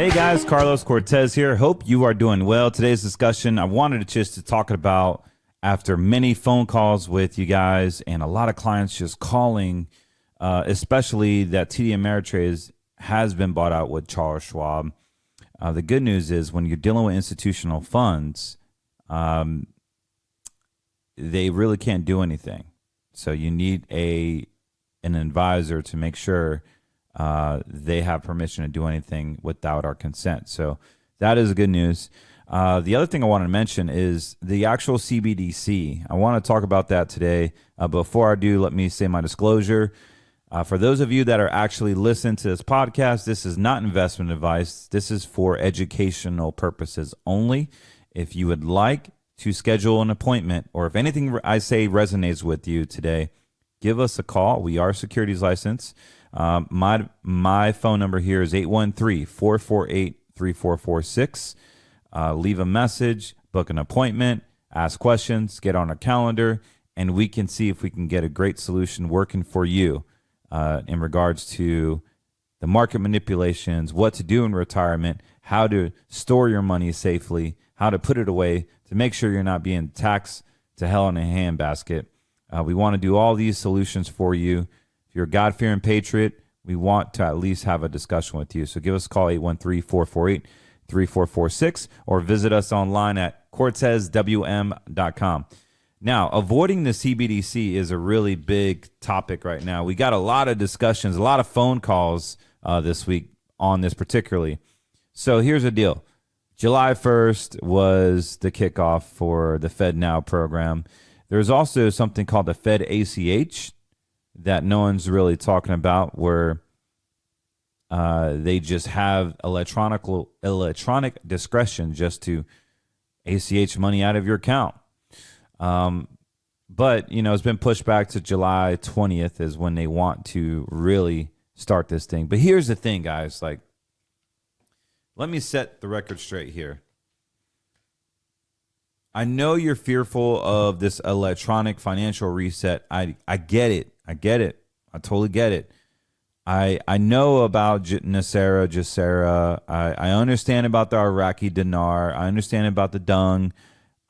Hey guys, Carlos Cortez here. Hope you are doing well. Today's discussion, I wanted to talk about after many phone calls with you guys and a lot of clients just calling, especially that TD Ameritrade has been bought out with Charles Schwab. The good news is when you're dealing with institutional funds, they really can't do anything. So you need an advisor to make sure they have permission to do anything without our consent. So that is good news. The other thing I want to mention is the actual CBDC. I want to talk about that today. Before I do, let me say my disclosure. For those of you that are actually listening to this podcast, this is not investment advice. This is for educational purposes only. If you would like to schedule an appointment, or if anything I say resonates with you today, give us a call. We are securities licensed. My phone number here is 813-448-3446. Leave a message, book an appointment, ask questions, get on a calendar, and we can see if we can get a great solution working for you in regards to the market manipulations, what to do in retirement, how to store your money safely, how to put it away to make sure you're not being taxed to hell in a handbasket. We want to do all these solutions for you. If you're a God-fearing patriot, we want to at least have a discussion with you. So give us a call, 813-448-3446, or visit us online at cortezwm.com. Now, avoiding the CBDC is a really big topic right now. We got a lot of discussions, a lot of phone calls this week on this particularly. So here's the deal. July 1st was the kickoff for the Fed Now program. There's also something called the Fed ACH that no one's really talking about, where they just have electronic discretion just to ACH money out of your account. But, it's been pushed back to July 20th is when they want to really start this thing. But here's the thing, guys. Let me set the record straight here. I know you're fearful of this electronic financial reset. I get it. I totally get it. I know about Nasera. I understand about the Iraqi dinar. I understand about the dung.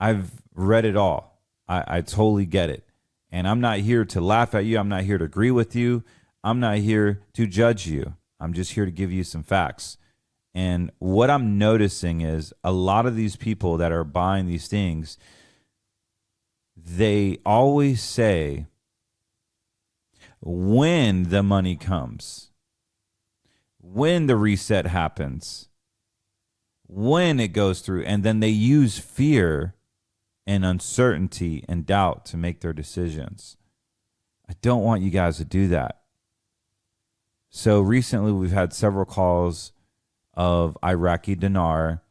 I've read it all. I totally get it. And I'm not here to laugh at you. I'm not here to agree with you. I'm not here to judge you. I'm just here to give you some facts. And what I'm noticing is a lot of these people that are buying these things, they always say, when the money comes, when the reset happens, when it goes through, and then they use fear and uncertainty and doubt to make their decisions. I don't want you guys to do that. So recently we've had several calls of Iraqi dinar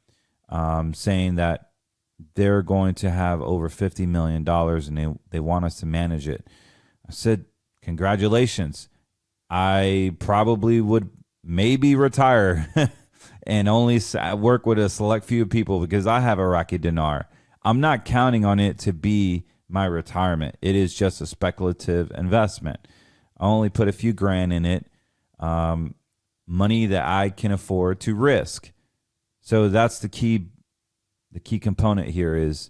saying that they're going to have over $50 million and they want us to manage it. I said, congratulations. I probably would maybe retire and only work with a select few people because I have Iraqi dinar. I'm not counting on it to be my retirement. It is just a speculative investment. I only put a few grand in it, money that I can afford to risk. So that's the key component here is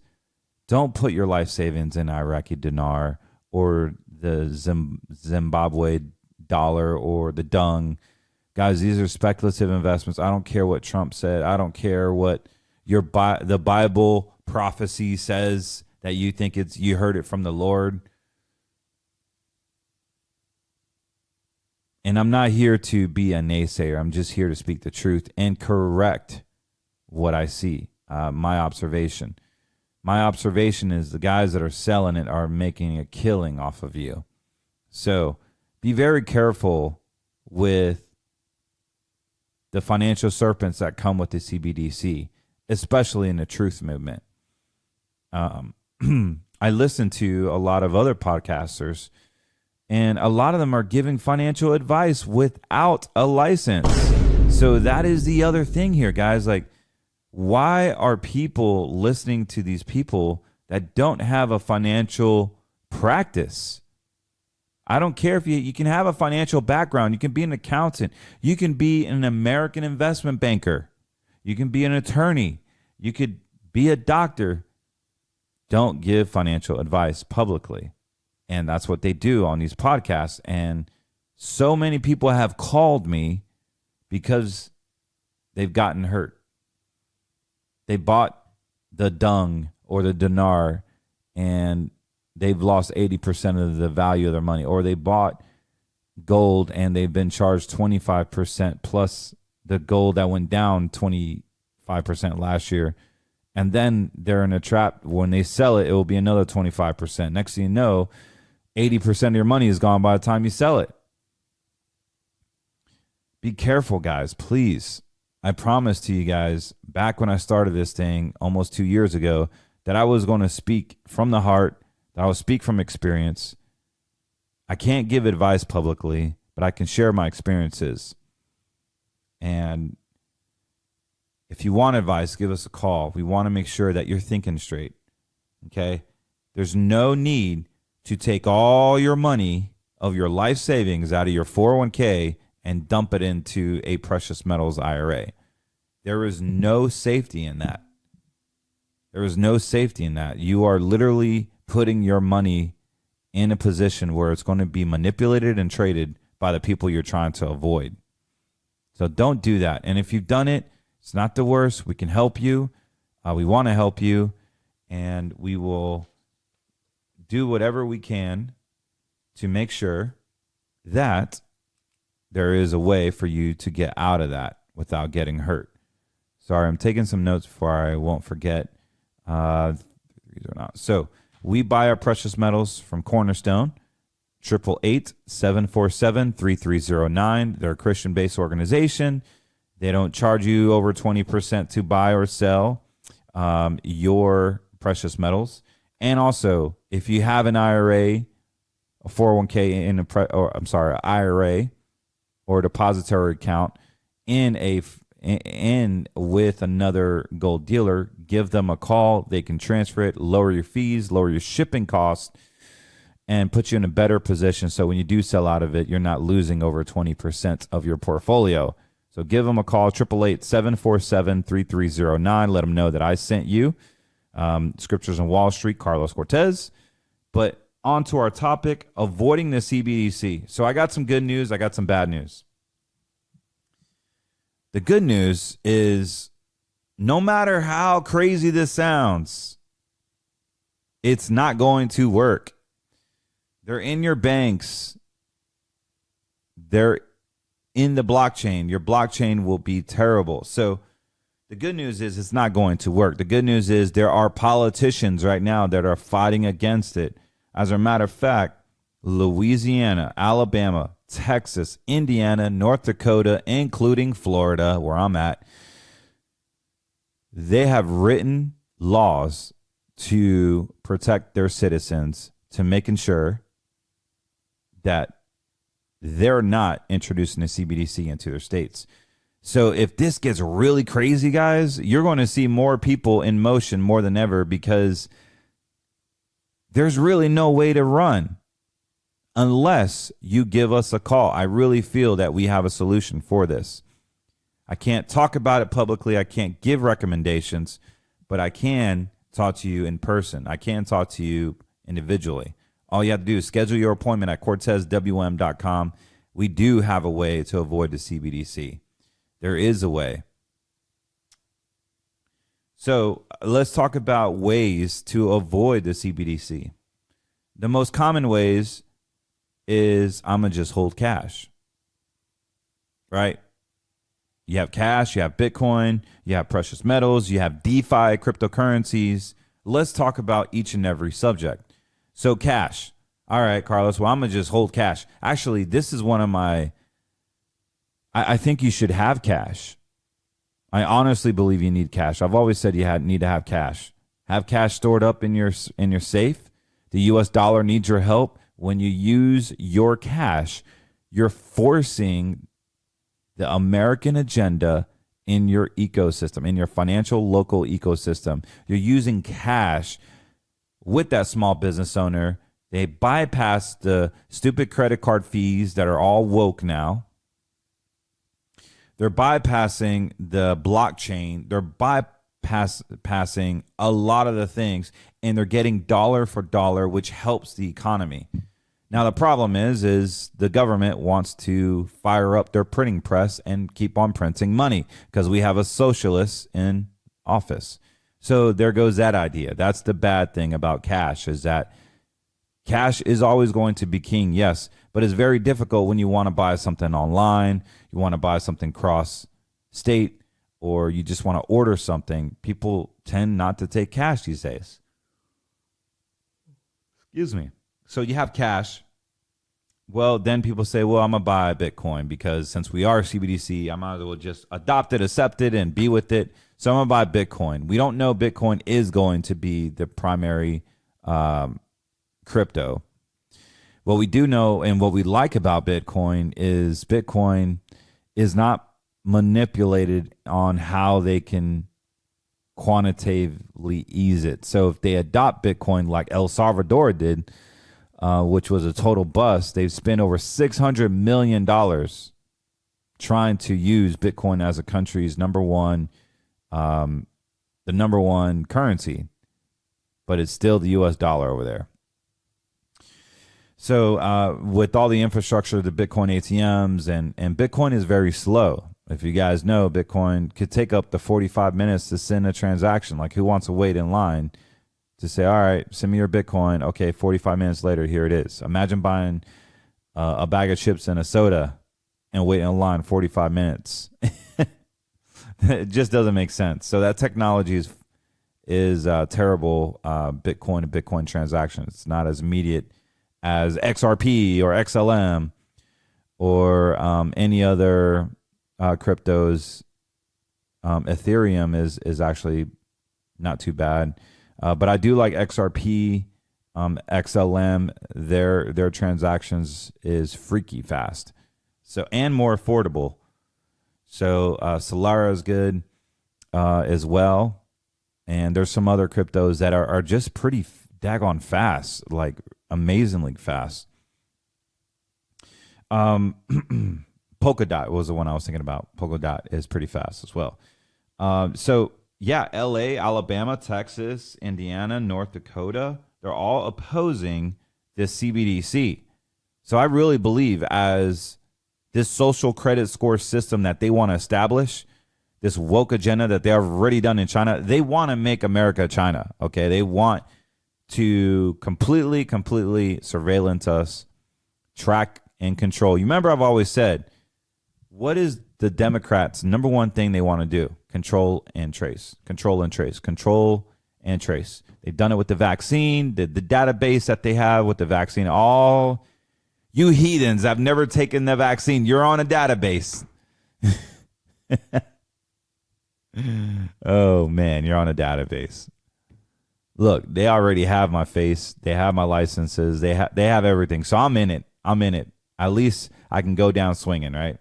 don't put your life savings in Iraqi dinar or the Zimbabwe dollar or the dung. Guys, these are speculative investments. I don't care what Trump said. I don't care what the Bible prophecy says that you think you heard it from the Lord. And I'm not here to be a naysayer. I'm just here to speak the truth and correct what I see, my observation. My observation is the guys that are selling it are making a killing off of you. So be very careful with the financial serpents that come with the CBDC, especially in the truth movement. I listen to a lot of other podcasters, and a lot of them are giving financial advice without a license. So that is the other thing here, guys. Why are people listening to these people that don't have a financial practice? I don't care if you can have a financial background. You can be an accountant. You can be an American investment banker. You can be an attorney. You could be a doctor. Don't give financial advice publicly. And that's what they do on these podcasts. And so many people have called me because they've gotten hurt. They bought the dung or the dinar and they've lost 80% of the value of their money. Or they bought gold and they've been charged 25% plus the gold that went down 25% last year. And then they're in a trap. When they sell it, it will be another 25%. Next thing you know, 80% of your money is gone by the time you sell it. Be careful, guys, please. I promised to you guys back when I started this thing almost 2 years ago that I was going to speak from the heart, that I would speak from experience. I can't give advice publicly, but I can share my experiences. And if you want advice, give us a call. We want to make sure that you're thinking straight. Okay? There's no need to take all your money of your life savings out of your 401k and dump it into a precious metals IRA. There is no safety in that. There is no safety in that. You are literally putting your money in a position where it's going to be manipulated and traded by the people you're trying to avoid. So don't do that. And if you've done it, it's not the worst. We can help you. We want to help you. And we will do whatever we can to make sure that there is a way for you to get out of that without getting hurt. Sorry, I'm taking some notes before I won't forget. So we buy our precious metals from Cornerstone, 888-747-3309. They're a Christian-based organization. They don't charge you over 20% to buy or sell your precious metals. And also, if you have an IRA, a 401k, IRA or depository account in with another gold dealer, give them a call. They can transfer it, lower your fees, lower your shipping costs, and put you in a better position. So when you do sell out of it, you're not losing over 20% of your portfolio. So give them a call, 888-747-3309. Let them know that I sent you. Scriptures and Wallstreet, Carlos Cortez. But on to our topic, avoiding the CBDC. So I got some good news. I got some bad news. The good news is no matter how crazy this sounds, it's not going to work. They're in your banks. They're in the blockchain. Your blockchain will be terrible. So the good news is it's not going to work. The good news is there are politicians right now that are fighting against it. As a matter of fact, Louisiana, Alabama, Texas, Indiana, North Dakota, including Florida, where I'm at, they have written laws to protect their citizens, to making sure that they're not introducing the CBDC into their states. So if this gets really crazy, guys, you're going to see more people in motion more than ever because there's really no way to run unless you give us a call. I really feel that we have a solution for this. I can't talk about it publicly. I can't give recommendations, but I can talk to you in person. I can talk to you individually. All you have to do is schedule your appointment at CortezWM.com. We do have a way to avoid the CBDC. There is a way. So let's talk about ways to avoid the CBDC. The most common ways is I'm going to just hold cash, right? You have cash, you have Bitcoin, you have precious metals, you have DeFi, cryptocurrencies. Let's talk about each and every subject. So cash. All right, Carlos, well, I'm going to just hold cash. Actually, this is one of my, I think you should have cash. I honestly believe you need cash. I've always said you need to have cash. Have cash stored up in your safe. The US dollar needs your help. When you use your cash, you're forcing the American agenda in your ecosystem, in your financial local ecosystem. You're using cash with that small business owner. They bypass the stupid credit card fees that are all woke now. They're bypassing the blockchain. They're bypassing a lot of the things, and they're getting dollar for dollar, which helps the economy. Now, the problem is the government wants to fire up their printing press and keep on printing money because we have a socialist in office. So there goes that idea. That's the bad thing about cash, is that cash is always going to be king, yes, but it's very difficult when you want to buy something online, you want to buy something cross state, or you just want to order something. People tend not to take cash these days. Excuse me. So you have cash. Well, then people say, well, I'm going to buy Bitcoin because since we are CBDC, I might as well just adopt it, accept it, and be with it. So I'm going to buy Bitcoin. We don't know Bitcoin is going to be the primary crypto. What we do know and what we like about Bitcoin is not manipulated on how they can quantitatively ease it. So if they adopt Bitcoin like El Salvador did, which was a total bust, they've spent over $600 million trying to use Bitcoin as a country's the number one currency, but it's still the US dollar over there. So with all the infrastructure, the Bitcoin ATMs, and Bitcoin is very slow. If you guys know, Bitcoin could take up to 45 minutes to send a transaction. Like, who wants to wait in line to say, all right, send me your Bitcoin. Okay, 45 minutes later, here it is. Imagine buying a bag of chips and a soda and waiting in line 45 minutes. It just doesn't make sense. So that technology is terrible. Bitcoin to Bitcoin transactions. It's not as immediate as XRP or XLM or any other cryptos. Ethereum is actually not too bad. But I do like XRP, XLM. Their transactions is freaky fast, so and more affordable. So Solana is good as well, and there's some other cryptos that are just pretty daggone fast, like amazingly fast. Polkadot was the one I was thinking about. Polkadot is pretty fast as well. So. Yeah, LA, Alabama, Texas, Indiana, North Dakota, they're all opposing this CBDC. So I really believe as this social credit score system that they want to establish, this woke agenda that they have already done in China, they want to make America China, okay? They want to completely surveillance us, track and control. You remember I've always said, what is the Democrats' number one thing they want to do? Control and trace. Control and trace. Control and trace. They've done it with the vaccine, the database that they have with the vaccine. All you heathens have never taken the vaccine. You're on a database. Oh, man, you're on a database. Look, they already have my face. They have my licenses. They have everything. So I'm in it. At least I can go down swinging, right?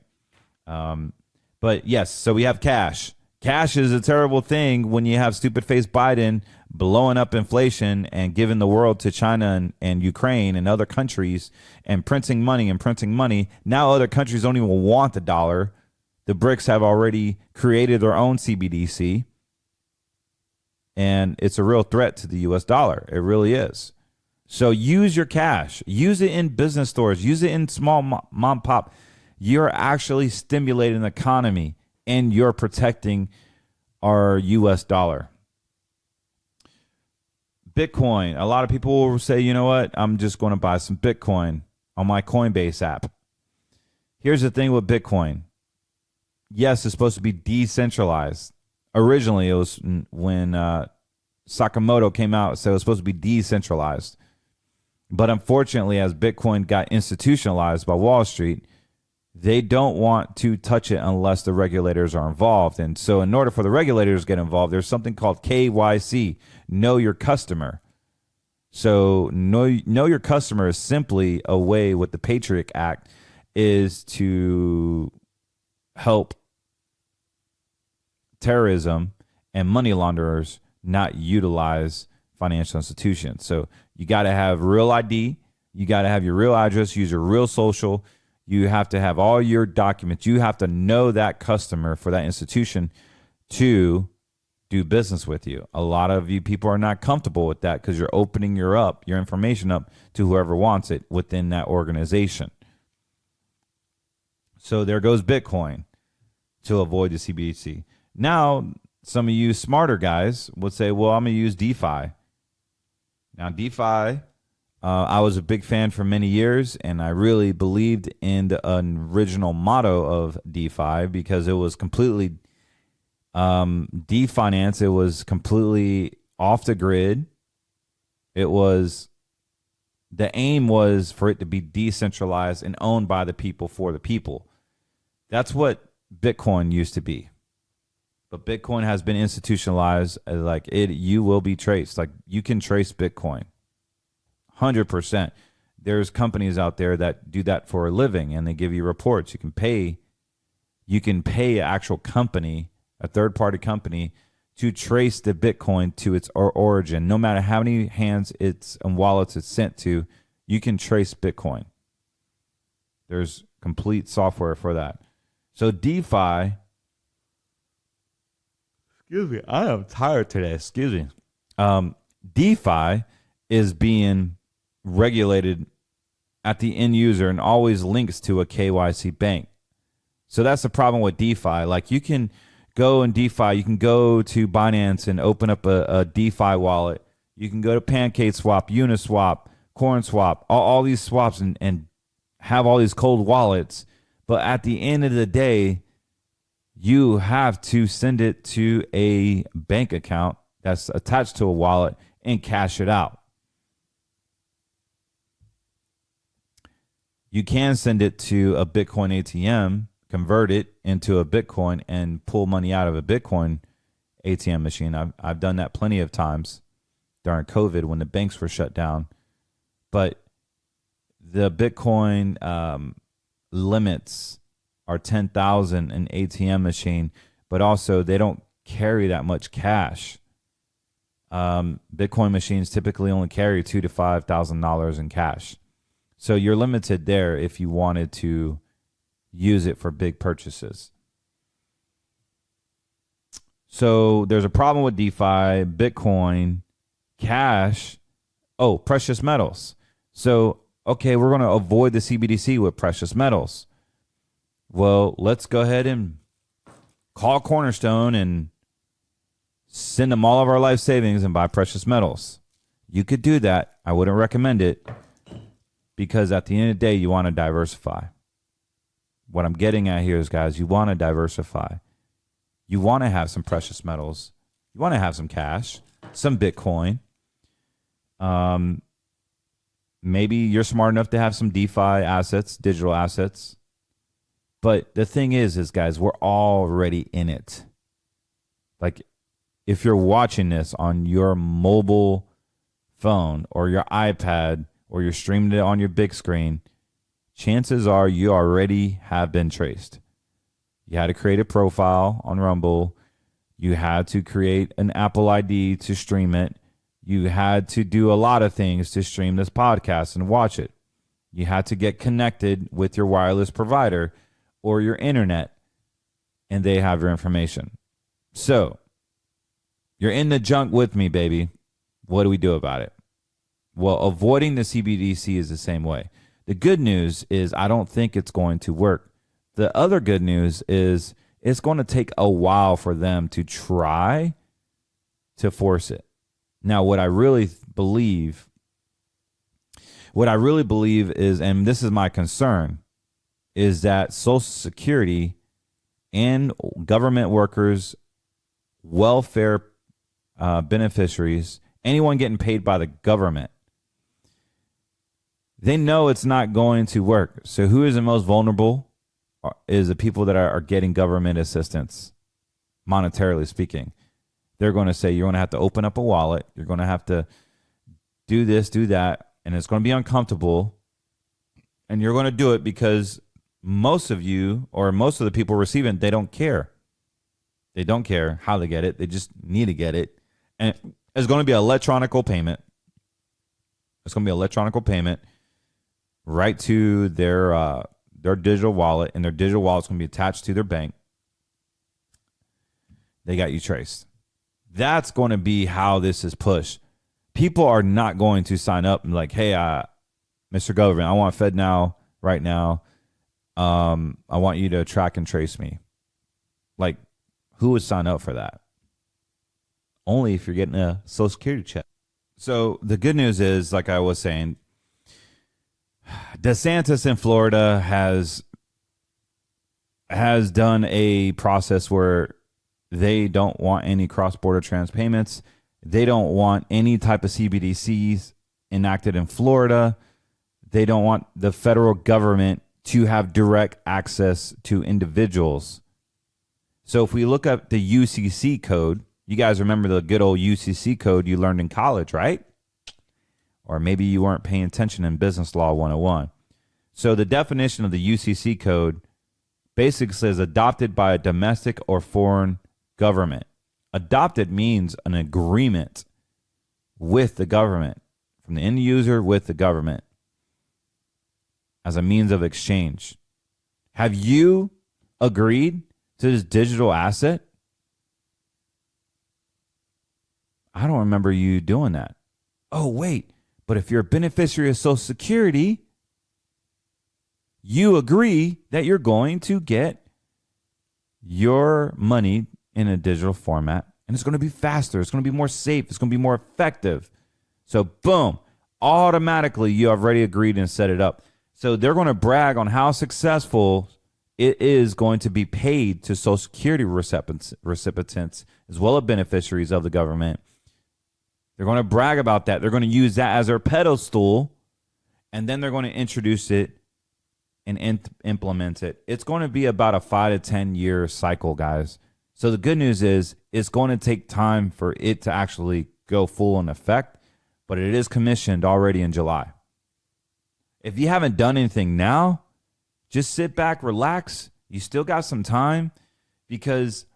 But yes, so we have cash. Cash is a terrible thing when you have stupid face Biden blowing up inflation and giving the world to China and Ukraine and other countries and printing money. Now other countries don't even want the dollar. The BRICS have already created their own CBDC. And it's a real threat to the US dollar. It really is. So use your cash. Use it in business stores. Use it in small mom pop. You're actually stimulating the economy and you're protecting our US dollar. Bitcoin. A lot of people will say, you know what? I'm just going to buy some Bitcoin on my Coinbase app. Here's the thing with Bitcoin. Yes, it's supposed to be decentralized. Originally, it was when Sakamoto came out, so it was supposed to be decentralized. But unfortunately, as Bitcoin got institutionalized by Wall Street, they don't want to touch it unless the regulators are involved. And so in order for the regulators to get involved, there's something called KYC, know your customer. So know your customer is simply a way with the Patriot Act is to help terrorism and money launderers not utilize financial institutions. So you got to have real ID. You got to have your real address, use your real social. You have to have all your documents. You have to know that customer for that institution to do business with you. A lot of you people are not comfortable with that because you're opening your information up to whoever wants it within that organization. So there goes Bitcoin to avoid the CBDC. Now, some of you smarter guys would say, well, I'm going to use DeFi. Now, DeFi, I was a big fan for many years, and I really believed in the original motto of DeFi because it was completely definanced. It was completely off the grid. The aim was for it to be decentralized and owned by the people for the people. That's what Bitcoin used to be. But Bitcoin has been institutionalized. You will be traced. Like, you can trace Bitcoin 100%. There's companies out there that do that for a living, and they give you reports. You can pay an actual company, a third-party company, to trace the Bitcoin to its origin. No matter how many hands and wallets it's sent to, you can trace Bitcoin. There's complete software for that. So DeFi, excuse me, I am tired today. Excuse me. DeFi is being regulated at the end user and always links to a KYC bank. So that's the problem with DeFi. Like, you can go in DeFi, you can go to Binance and open up a DeFi wallet. You can go to PancakeSwap, Uniswap, CoinSwap, all these swaps and have all these cold wallets. But at the end of the day, you have to send it to a bank account that's attached to a wallet and cash it out. You can send it to a Bitcoin ATM, convert it into a Bitcoin, and pull money out of a Bitcoin ATM machine. I've done that plenty of times during COVID when the banks were shut down. But the Bitcoin limits are 10,000 an ATM machine, but also they don't carry that much cash. Bitcoin machines typically only carry $2,000 to $5,000 in cash. So you're limited there if you wanted to use it for big purchases. So there's a problem with DeFi, Bitcoin, cash, precious metals. So, okay, we're going to avoid the CBDC with precious metals. Well, let's go ahead and call Cornerstone and send them all of our life savings and buy precious metals. You could do that. I wouldn't recommend it because at the end of the day, you want to diversify. What I'm getting at here is, guys, you want to diversify. You want to have some precious metals. You want to have some cash, some Bitcoin. Maybe you're smart enough to have some DeFi assets, digital assets. But the thing is guys, we're already in it. Like, if you're watching this on your mobile phone or your iPad or you're streaming it on your big screen, chances are you already have been traced. You had to create a profile on Rumble. You had to create an Apple ID to stream it. You had to do a lot of things to stream this podcast and watch it. You had to get connected with your wireless provider or your internet, and they have your information. So you're in the junk with me, baby. What do we do about it? Well, avoiding the CBDC is the same way. The good news is I don't think it's going to work. The other good news is it's going to take a while for them to try to force it. Now, what I really believe is, and this is my concern, is that Social Security and government workers, welfare beneficiaries, anyone getting paid by the government, they know it's not going to work. So who is the most vulnerable is the people that are getting government assistance, monetarily speaking. They're going to say you're going to have to open up a wallet. You're going to have to do this, do that, and it's going to be uncomfortable. And you're going to do it because most of you or most of the people receiving, they don't care. They don't care how they get it. They just need to get it. And it's going to be an electronical payment. It's going to be an electronical payment right to their their digital wallet, and their digital wallet's going to be attached to their bank. They got you traced. That's going to be how this is pushed. People are not going to sign up and like, hey, Mr. Government, I want FedNow right now. I want you to track and trace me. Like, who would sign up for that? Only if you're getting a Social Security check. So the good news is, like I was saying, DeSantis in Florida has done a process where they don't want any cross-border trans payments. They don't want any type of CBDCs enacted in Florida. They don't want the federal government to have direct access to individuals. So if we look up the UCC code, you guys remember the good old UCC code you learned in college, right? Or maybe you weren't paying attention in Business Law 101. So the definition of the UCC code basically says adopted by a domestic or foreign government. Adopted means an agreement with the government, from the end user with the government, as a means of exchange. Have you agreed to this digital asset? I don't remember you doing that. Oh, wait, but if you're a beneficiary of Social Security, you agree that you're going to get your money in a digital format, and it's going to be faster. It's going to be more safe. It's going to be more effective. So boom, automatically you have already agreed and set it up. So they're going to brag on how successful it is going to be paid to Social Security recipients as well as beneficiaries of the government. They're going to brag about that. They're going to use that as their pedestal, and then they're going to introduce it and implement it. It's going to be about a 5 to 10 year cycle, guys. So the good news is it's going to take time for it to actually go full in effect, but it is commissioned already in July. If you haven't done anything now, just sit back, relax. You still got some time, because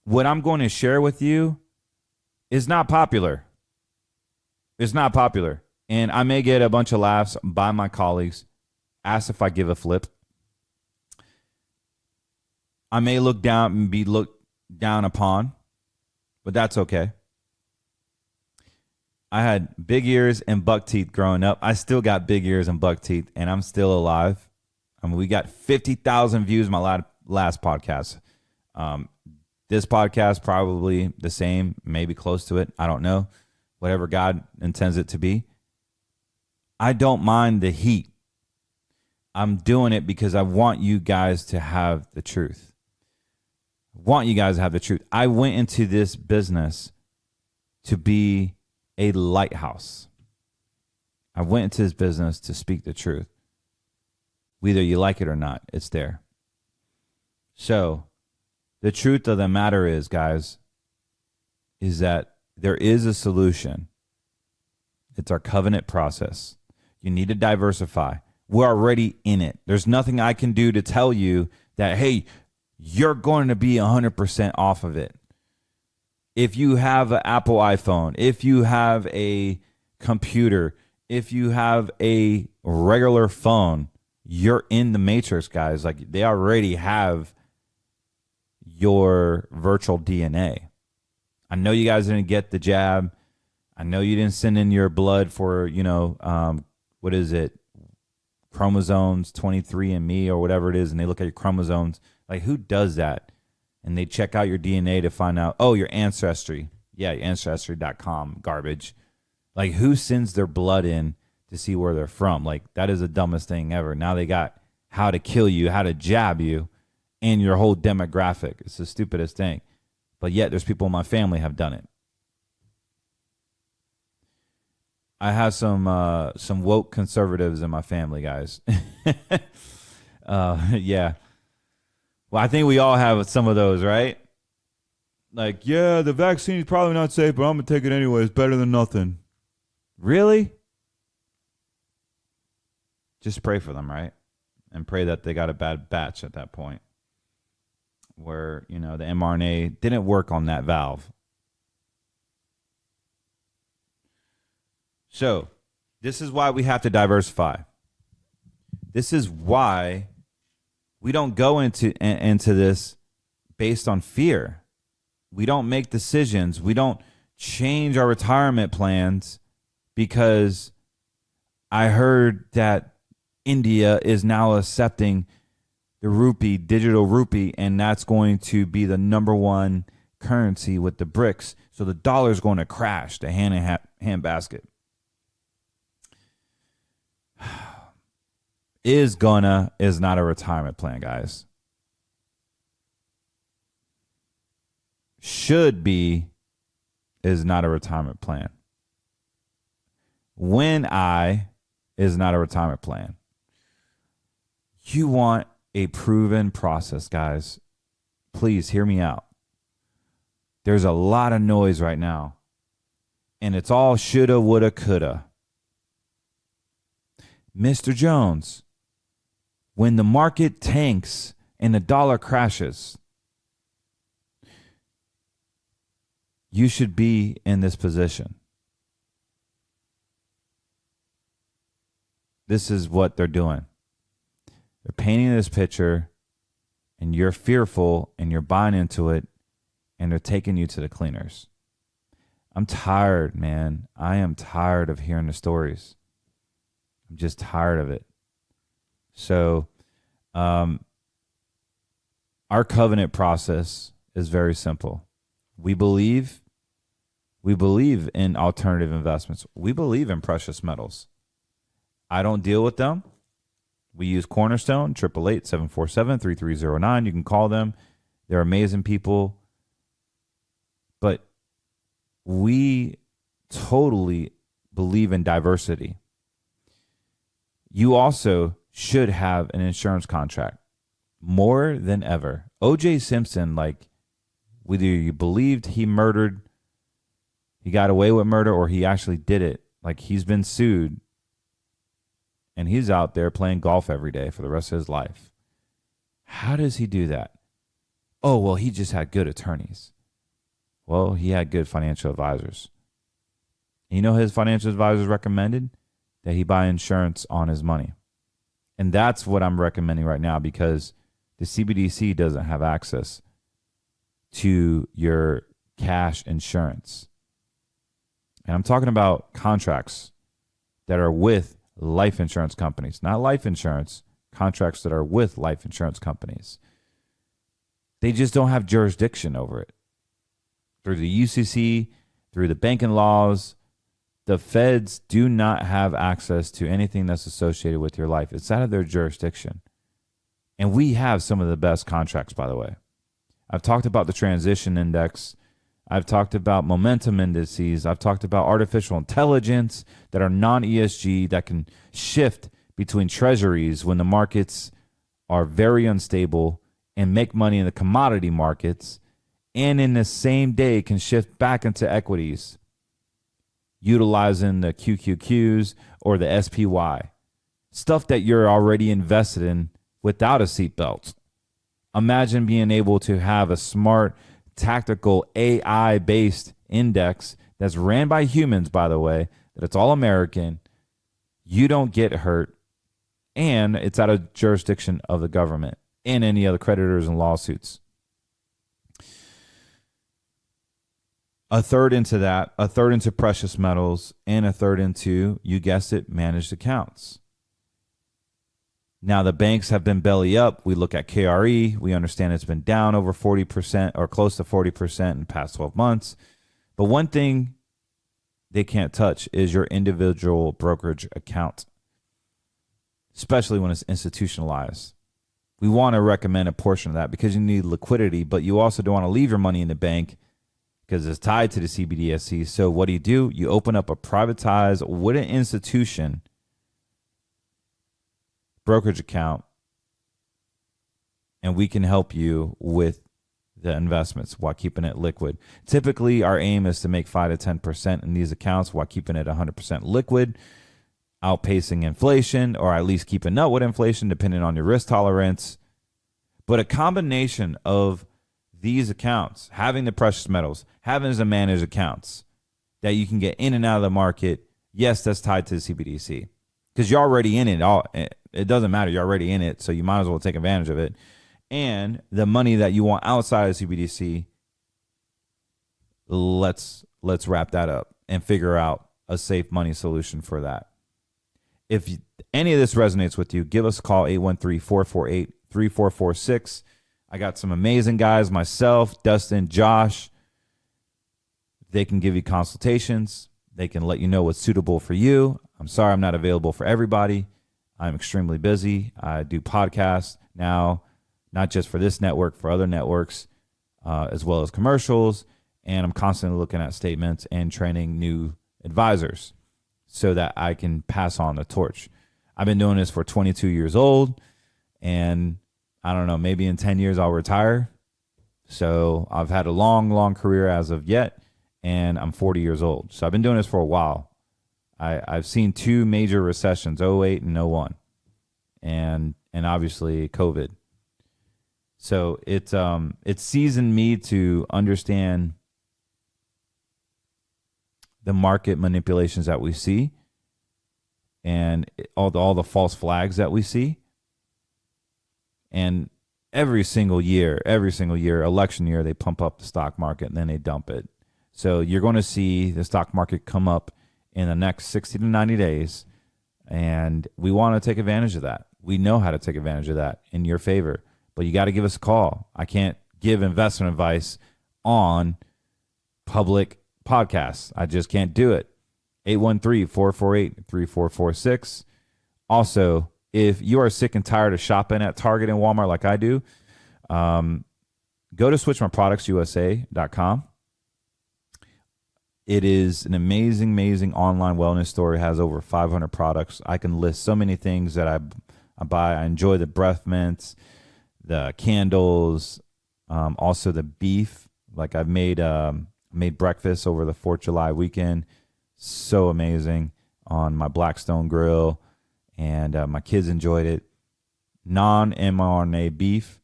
what I'm going to share with you is not popular. It's not popular. And I may get a bunch of laughs by my colleagues, ask if I give a flip. I may look down and be looked down upon, but that's okay. I had big ears and buck teeth growing up. I still got big ears and buck teeth, and I'm still alive. I mean, we got 50,000 views my last podcast. This podcast probably the same, maybe close to it. I don't know. Whatever God intends it to be. I don't mind the heat. I'm doing it because I want you guys to have the truth. I want you guys to have the truth. I went into this business to be a lighthouse. I went into this business to speak the truth. Whether you like it or not, it's there. So the truth of the matter is, guys, is that there is a solution. It's our covenant process. You need to diversify. We're already in it. There's nothing I can do to tell you that, hey, you're going to be 100% off of it. If you have an Apple iPhone, if you have a computer, if you have a regular phone, you're in the matrix, guys. Like, they already have your virtual DNA. I know you guys didn't get the jab. I know you didn't send in your blood for, what is it? Chromosomes 23andMe or whatever it is, and they look at your chromosomes. Like, who does that? And they check out your DNA to find out, oh, your ancestry. Yeah, your ancestry.com garbage. Like, who sends their blood in to see where they're from? Like, that is the dumbest thing ever. Now they got how to kill you, how to jab you, and your whole demographic. It's the stupidest thing. But yet there's people in my family have done it. I have some woke conservatives in my family, guys. Yeah. Well, I think we all have some of those, right? Like, yeah, the vaccine's probably not safe, but I'm going to take it anyway. It's better than nothing. Really? Just pray for them, right? And pray that they got a bad batch at that point where, the mRNA didn't work on that valve. So this is why we have to diversify. This is why we don't go into this based on fear. We don't make decisions. We don't change our retirement plans because I heard that India is now accepting the rupee, digital rupee, and that's going to be the number one currency with the BRICS. So the dollar is going to crash, the hand in hand basket. Is not a retirement plan, guys. Should be is not a retirement plan. Is not a retirement plan. You want a proven process, guys. Please hear me out. There's a lot of noise right now, and it's all shoulda, woulda, coulda. Mr. Jones, when the market tanks and the dollar crashes, you should be in this position. This is what they're doing. They're painting this picture, and you're fearful, and you're buying into it, and they're taking you to the cleaners. I'm tired, man. I am tired of hearing the stories. I'm just tired of it. So, our covenant process is very simple. We believe in alternative investments. We believe in precious metals. I don't deal with them. We use Cornerstone, 888-747-3309. You can call them. They're amazing people. But we totally believe in diversity. You also should have an insurance contract more than ever. O.J. Simpson, whether you believed he got away with murder, or he actually did it, he's been sued, and he's out there playing golf every day for the rest of his life. How does he do that? Oh, well, he just had good attorneys. Well, he had good financial advisors. You know, his financial advisors recommended that he buy insurance on his money. And that's what I'm recommending right now, because the CBDC doesn't have access to your cash insurance. And I'm talking about contracts that are with life insurance companies, not life insurance, contracts that are with life insurance companies. They just don't have jurisdiction over it. Through the UCC, through the banking laws, the feds do not have access to anything that's associated with your life. It's out of their jurisdiction. And we have some of the best contracts, by the way. I've talked about the transition index. I've talked about momentum indices. I've talked about artificial intelligence that are non-ESG, that can shift between treasuries when the markets are very unstable and make money in the commodity markets, and in the same day can shift back into equities, utilizing the QQQs or the SPY, stuff that you're already invested in without a seatbelt. Imagine being able to have a smart, tactical, AI-based index that's ran by humans, by the way, that it's all American. You don't get hurt, and it's out of jurisdiction of the government and any other creditors and lawsuits. A third into that, a third into precious metals, and a third into, you guessed it, managed accounts. Now, the banks have been belly up. We look at KRE. We understand it's been down over 40% or close to 40% in the past 12 months. But one thing they can't touch is your individual brokerage account, especially when it's institutionalized. We want to recommend a portion of that because you need liquidity, but you also don't want to leave your money in the bank because it's tied to the CBDC. So what do? You open up a privatized with an institution brokerage account, and we can help you with the investments while keeping it liquid. Typically, our aim is to make 5 to 10% in these accounts while keeping it 100% liquid, outpacing inflation, or at least keeping up with inflation, depending on your risk tolerance. But a combination of these accounts, having the precious metals, having the managed accounts that you can get in and out of the market, yes, that's tied to the CBDC because you're already in it all. it doesn't matter. You're already in it, so you might as well take advantage of it. And the money that you want outside of CBDC, let's wrap that up and figure out a safe money solution for that. If any of this resonates with you, give us a call, 813-448-3446. I got some amazing guys, myself, Dustin, Josh. They can give you consultations. They can let you know what's suitable for you. I'm sorry I'm not available for everybody. I'm extremely busy. I do podcasts now, not just for this network, for other networks, as well as commercials. And I'm constantly looking at statements and training new advisors so that I can pass on the torch. I've been doing this for 22 years old, and I don't know, maybe in 10 years I'll retire. So I've had a long, long career as of yet, and I'm 40 years old. So I've been doing this for a while. I've seen two major recessions, 08 and 01, and obviously COVID. So it's seasoned me to understand the market manipulations that we see and all the false flags that we see. And every single year, election year, they pump up the stock market and then they dump it. So you're going to see the stock market come up in the next 60 to 90 days. And we want to take advantage of that. We know how to take advantage of that in your favor. But you got to give us a call. I can't give investment advice on public podcasts. I just can't do it. 813-448-3446. Also, if you are sick and tired of shopping at Target and Walmart like I do, go to switchmyproductsusa.com. It is an amazing, amazing online wellness store. It has over 500 products. I can list so many things that I buy. I enjoy the breath mints, the candles, also the beef. Like I've made breakfast over the 4th of July weekend. So amazing on my Blackstone grill. And my kids enjoyed it. Non-mRNA beef,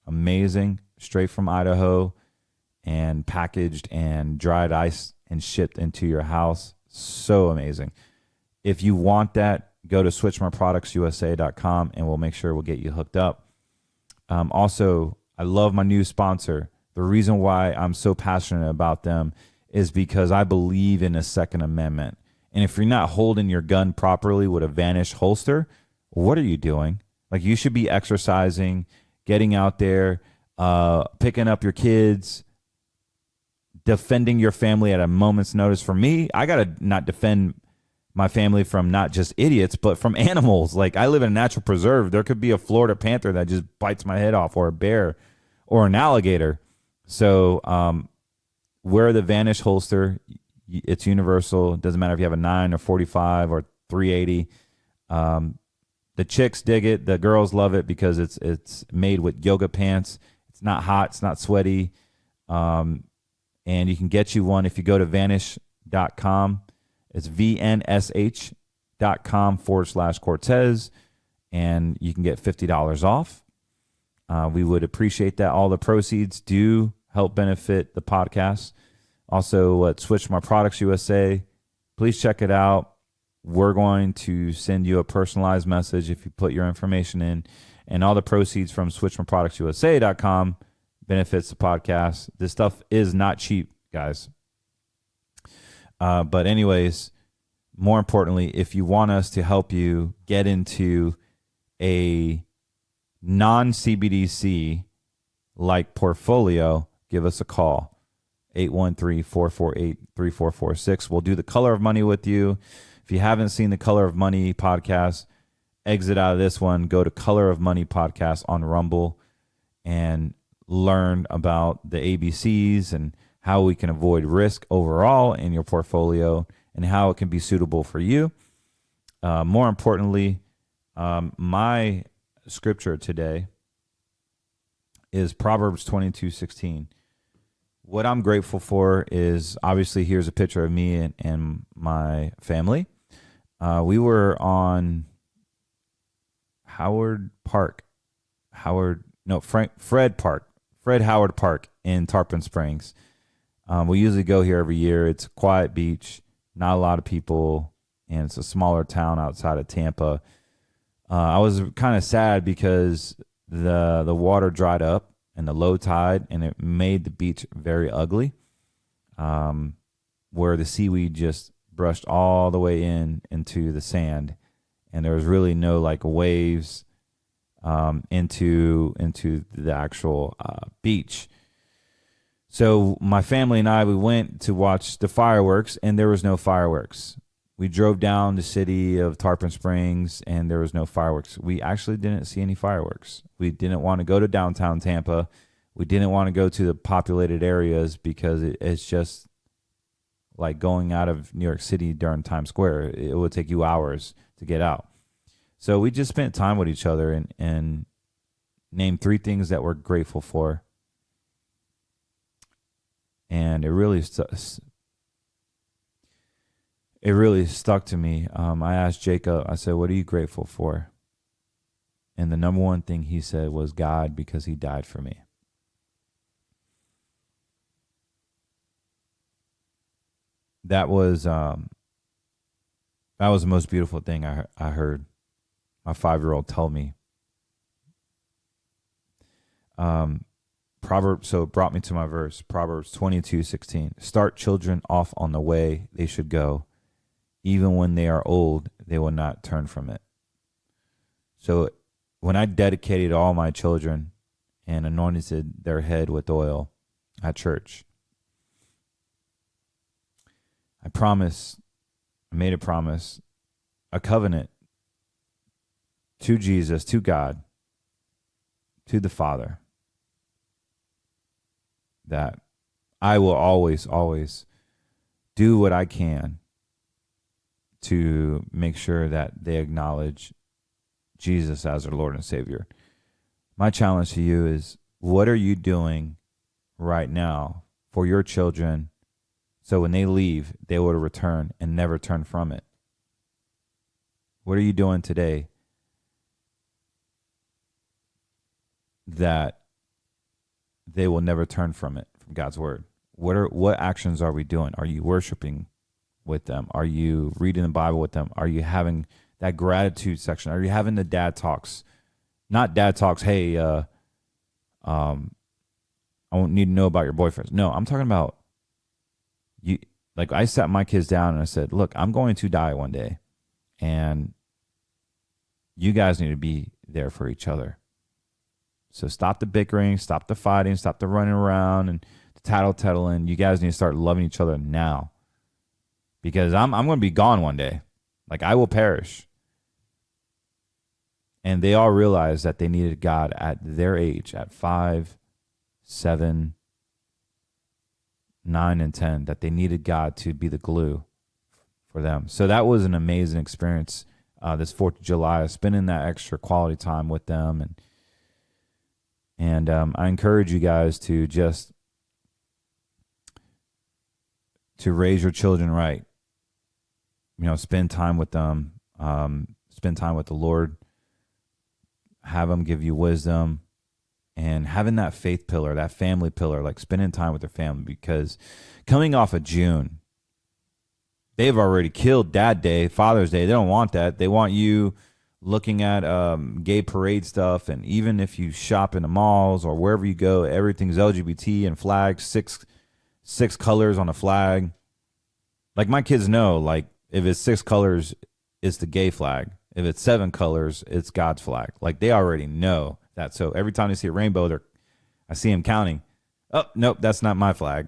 amazing, straight from Idaho, and packaged and dried ice and shipped into your house. So amazing. If you want that, go to switchmyproductsusa.com and we'll make sure we'll get you hooked up. Also, I love my new sponsor. The reason why I'm so passionate about them is because I believe in a Second Amendment. And if you're not holding your gun properly with a Vanish holster, what are you doing? Like, you should be exercising, getting out there, picking up your kids, defending your family at a moment's notice. For me, I got to not defend my family from not just idiots, but from animals. Like, I live in a natural preserve. There could be a Florida panther that just bites my head off, or a bear, or an alligator. So wear the Vanish holster. It's universal. It doesn't matter if you have a 9 or 45 or 380. The chicks dig it. The girls love it because it's made with yoga pants. It's not hot. It's not sweaty. And you can get you one if you go to vanish.com. It's vnsh.com/Cortez. And you can get $50 off. We would appreciate that. All the proceeds do help benefit the podcast. Also, at Switch My Products USA, please check it out. We're going to send you a personalized message if you put your information in. And all the proceeds from switchmyproductsusa.com benefits the podcast. This stuff is not cheap, guys. But anyways, more importantly, if you want us to help you get into a non-CBDC like portfolio, give us a call. 813-448-3446. We'll do the Color of Money with you. If you haven't seen the Color of Money podcast, exit out of this one. Go to Color of Money podcast on Rumble and learn about the ABCs and how we can avoid risk overall in your portfolio and how it can be suitable for you. More importantly, my scripture today is Proverbs 22:16. What I'm grateful for is, obviously, here's a picture of me and my family. We were on Fred Howard Park in Tarpon Springs. We usually go here every year. It's a quiet beach, not a lot of people, and it's a smaller town outside of Tampa. I was kind of sad because the water dried up and the low tide, and it made the beach very ugly, where the seaweed just brushed all the way into the sand, and there was really no like waves into the actual beach. So my family and I, we went to watch the fireworks, and there was no fireworks. We drove down the city of Tarpon Springs, and there was no fireworks. We actually didn't see any fireworks. We didn't want to go to downtown Tampa. We didn't want to go to the populated areas because it's just like going out of New York City during Times Square. It would take you hours to get out. So we just spent time with each other and named 3 things that we're grateful for. And it really stuck to me. I asked Jacob, I said, what are you grateful for? And the number one thing he said was God, because he died for me. That was the most beautiful thing I heard my 5-year-old tell me. Proverbs, so it brought me to my verse, Proverbs 22:16. Start children off on the way they should go. Even when they are old, they will not turn from it. So when I dedicated all my children and anointed their head with oil at church, I made a promise, a covenant to Jesus, to God, to the Father, that I will always, always do what I can to make sure that they acknowledge Jesus as their Lord and Savior. My challenge to you is, what are you doing right now for your children so when they leave, they will return and never turn from it? What are you doing today that they will never turn from it, from God's word? What actions are we doing? Are you worshiping with them? Are you reading the Bible with them? Are you having that gratitude section? Are you having the dad talks? Not dad talks, hey, I won't need to know about your boyfriends. No, I'm talking about you. Like, I sat my kids down and I said, look, I'm going to die one day, and you guys need to be there for each other. So stop the bickering, stop the fighting, stop the running around and the tattling. You guys need to start loving each other now, because I'm going to be gone one day. Like, I will perish. And they all realized that they needed God at their age, at 5, 7, 9, and 10, that they needed God to be the glue for them. So that was an amazing experience this 4th of July, spending that extra quality time with them. And I encourage you guys to just to raise your children right. You know, spend time with them, spend time with the Lord, have them give you wisdom, and having that faith pillar, that family pillar, like spending time with their family. Because coming off of June, they've already killed Dad Day, Father's Day. They don't want that. They want you looking at gay parade stuff. And even if you shop in the malls or wherever you go, everything's LGBT and flags, six colors on a flag. Like, my kids know, like, if it's 6 colors, it's the gay flag. If it's 7 colors, it's God's flag. Like, they already know that. So every time they see a rainbow, I see them counting. Oh, nope, that's not my flag.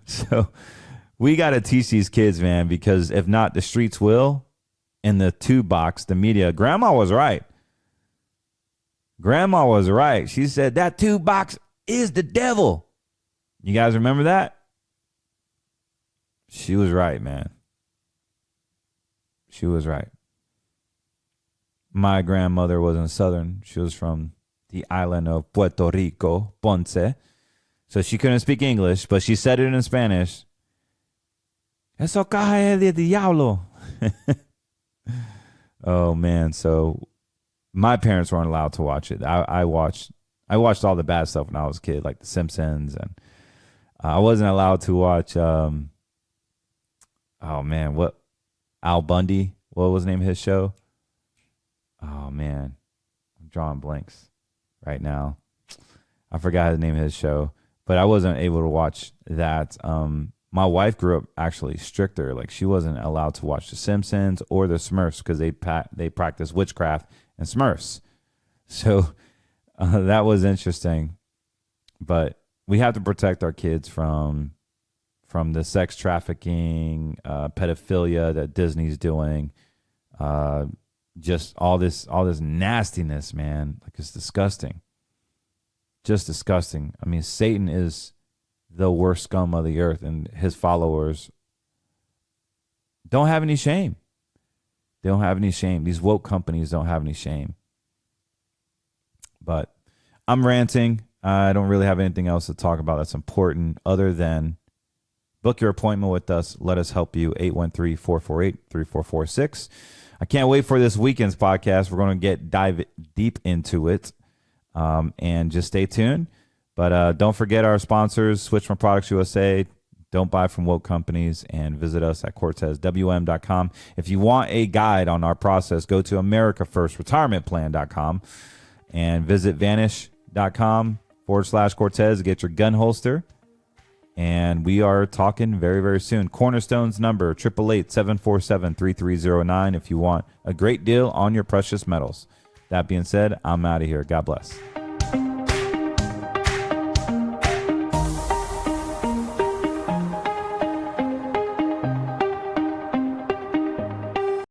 So we got to teach these kids, man, because if not, the streets will. And the tube box, the media, Grandma was right. Grandma was right. She said that tube box is the devil. You guys remember that? She was right, man. She was right. My grandmother wasn't Southern. She was from the island of Puerto Rico, Ponce. So she couldn't speak English, but she said it in Spanish. Eso caja de diablo. Oh, man. So my parents weren't allowed to watch it. I watched all the bad stuff when I was a kid, like The Simpsons. And I wasn't allowed to watch, Al Bundy. What was the name of his show? Oh man, I'm drawing blanks right now. I forgot the name of his show, but I wasn't able to watch that. My wife grew up actually stricter. Like she wasn't allowed to watch The Simpsons or The Smurfs because they practice witchcraft and Smurfs. So that was interesting. But we have to protect our kids from the sex trafficking, pedophilia that Disney's doing, just all this nastiness, man. Like it's disgusting. Just disgusting. I mean, Satan is the worst scum of the earth, and his followers don't have any shame. They don't have any shame. These woke companies don't have any shame. But I'm ranting. I don't really have anything else to talk about that's important other than book your appointment with us. Let us help you. 813-448-3446. I can't wait for this weekend's podcast. We're going to dive deep into it. And just stay tuned. But don't forget our sponsors, Switch from Products USA. Don't buy from woke companies, and visit us at CortezWM.com. If you want a guide on our process, go to AmericaFirstRetirementPlan.com and visit Vanish.com/Cortez to get your gun holster. And we are talking very, very soon. Cornerstone's number, 888-747-3309 if you want a great deal on your precious metals. That being said, I'm out of here. God bless.